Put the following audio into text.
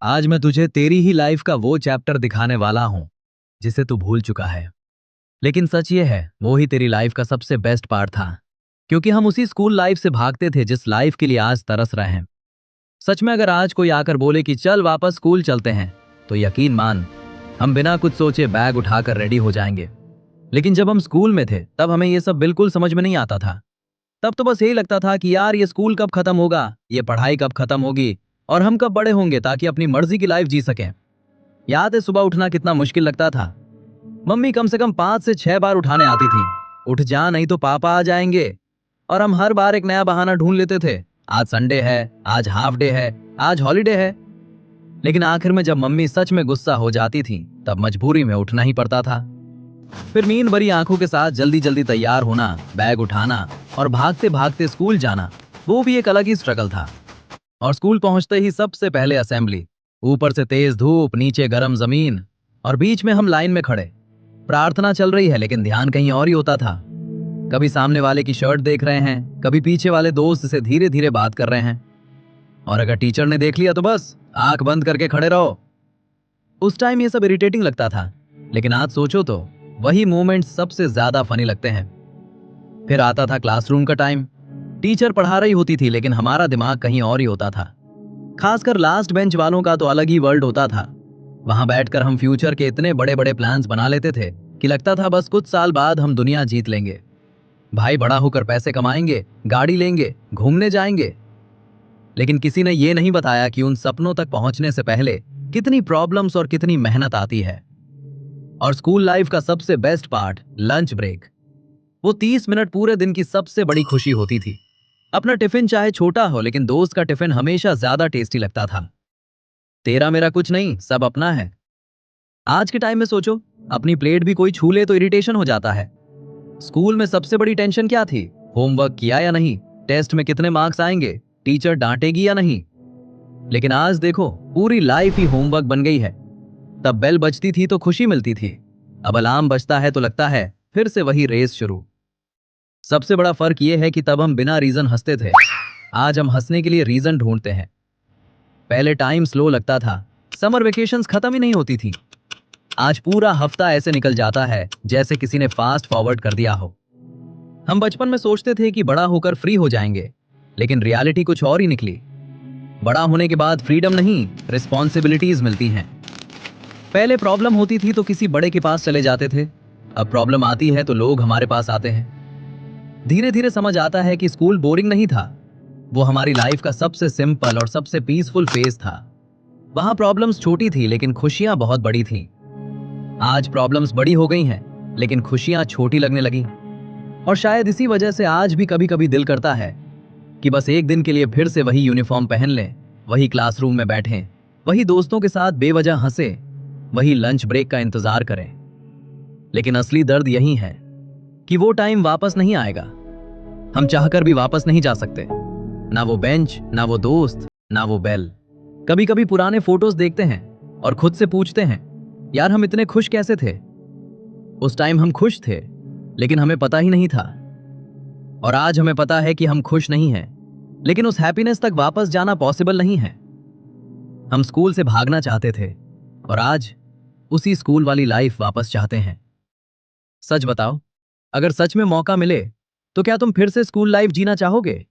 आज मैं तुझे तेरी ही लाइफ का वो चैप्टर दिखाने वाला हूं जिसे तू भूल चुका है। लेकिन सच ये है, वो ही तेरी लाइफ का सबसे बेस्ट पार्ट था। क्योंकि हम उसी स्कूल लाइफ से भागते थे जिस लाइफ के लिए आज तरस रहे हैं। सच में अगर आज कोई आकर बोले कि चल वापस स्कूल चलते हैं, तो यकीन मान, हम बिना कुछ सोचे बैग उठाकर रेडी हो जाएंगे। लेकिन जब हम स्कूल में थे तब हमें ये सब बिल्कुल समझ में नहीं आता था। तब तो बस यही लगता था कि यार ये स्कूल कब खत्म होगा, ये पढ़ाई कब खत्म होगी, और हम कब बड़े होंगे ताकि अपनी मर्जी की लाइफ जी सकें। याद है सुबह उठना कितना मुश्किल लगता था। मम्मी कम से कम 5 से 6 बार उठाने आती थी। उठ जा नहीं तो पापा आ जाएंगे। और हम हर बार एक नया बहाना ढूंढ लेते थे। आज संडे है, आज हाफ डे है, आज हॉलीडे है। लेकिन आखिर में जब मम्मी सच में गुस्सा हो जाती थी तब मजबूरी में उठना ही पड़ता था। फिर नींद भरी आंखों के साथ जल्दी जल्दी तैयार होना, बैग उठाना और भागते भागते स्कूल जाना, वो भी एक अलग ही स्ट्रगल था। और स्कूल पहुंचते ही सबसे पहले असेंबली। ऊपर से तेज धूप, नीचे गर्म जमीन, और बीच में हम लाइन में खड़े। प्रार्थना चल रही है लेकिन ध्यान कहीं और ही होता था। कभी सामने वाले की शर्ट देख रहे हैं, कभी पीछे वाले दोस्त से धीरे धीरे बात कर रहे हैं। और अगर टीचर ने देख लिया तो बस आंख बंद करके खड़े रहो। उस टाइम ये सब इरिटेटिंग लगता था, लेकिन आज सोचो तो वही मोमेंट सबसे ज्यादा फनी लगते हैं। फिर आता था क्लासरूम का टाइम। टीचर पढ़ा रही होती थी लेकिन हमारा दिमाग कहीं और ही होता था। खासकर लास्ट बेंच वालों का तो अलग ही वर्ल्ड होता था। वहां बैठकर हम फ्यूचर के इतने बड़े बड़े प्लान्स बना लेते थे कि लगता था बस कुछ साल बाद हम दुनिया जीत लेंगे। भाई बड़ा होकर पैसे कमाएंगे, गाड़ी लेंगे, घूमने जाएंगे। लेकिन किसी ने ये नहीं बताया कि उन सपनों तक पहुंचने से पहले कितनी प्रॉब्लम्स और कितनी मेहनत आती है। और स्कूल लाइफ का सबसे बेस्ट पार्ट, लंच ब्रेक। वो 30 मिनट पूरे दिन की सबसे बड़ी खुशी होती थी। अपना टिफिन चाहे छोटा हो लेकिन दोस्त का टिफिन हमेशा ज्यादा टेस्टी लगता था। तेरा मेरा कुछ नहीं, सब अपना है। आज के टाइम में सोचो, अपनी प्लेट भी कोई छू ले तो इरिटेशन हो जाता है। स्कूल में सबसे बड़ी टेंशन क्या थी? होमवर्क किया या नहीं, टेस्ट में कितने मार्क्स आएंगे, टीचर डांटेगी या नहीं। लेकिन आज देखो, पूरी लाइफ ही होमवर्क बन गई है। तब बेल बजती थी तो खुशी मिलती थी। अब अलार्म बजता है तो लगता है फिर से वही रेस शुरू। सबसे बड़ा फर्क यह है कि तब हम बिना रीजन हंसते थे। आज हम हंसने के लिए रीजन ढूंढते हैं। पहले टाइम स्लो लगता था, समर वेकेशंस खत्म ही नहीं होती थी। आज पूरा हफ्ता ऐसे निकल जाता है जैसे किसी ने फास्ट फॉरवर्ड कर दिया हो। हम बचपन में सोचते थे कि बड़ा होकर फ्री हो जाएंगे, लेकिन रियलिटी कुछ और ही निकली। बड़ा होने के बाद फ्रीडम नहीं, रिस्पॉन्सिबिलिटीज मिलती हैं। पहले प्रॉब्लम होती थी तो किसी बड़े के पास चले जाते थे। अब प्रॉब्लम आती है तो लोग हमारे पास आते हैं। धीरे धीरे समझ आता है कि स्कूल बोरिंग नहीं था, वो हमारी लाइफ का सबसे सिंपल और सबसे पीसफुल फेज था। वहां प्रॉब्लम्स छोटी थी लेकिन खुशियां बहुत बड़ी थी। आज प्रॉब्लम्स बड़ी हो गई हैं लेकिन खुशियां छोटी लगने लगी। और शायद इसी वजह से आज भी कभी कभी दिल करता है कि बस एक दिन के लिए फिर से वही यूनिफॉर्म पहन लें, वही क्लासरूम में बैठें, वही दोस्तों के साथ बेवजह हंसे, वही लंच ब्रेक का इंतजार करें। लेकिन असली दर्द यही है कि वो टाइम वापस नहीं आएगा। हम चाहकर भी वापस नहीं जा सकते। ना वो बेंच, ना वो दोस्त, ना वो बेल। कभी कभी पुराने फोटोज देखते हैं और खुद से पूछते हैं, यार हम इतने खुश कैसे थे? उस टाइम हम खुश थे लेकिन हमें पता ही नहीं था। और आज हमें पता है कि हम खुश नहीं हैं, लेकिन उस हैप्पीनेस तक वापस जाना पॉसिबल नहीं है। हम स्कूल से भागना चाहते थे और आज उसी स्कूल वाली लाइफ वापस चाहते हैं। सच बताओ, अगर सच में मौका मिले तो क्या तुम फिर से स्कूल लाइफ जीना चाहोगे?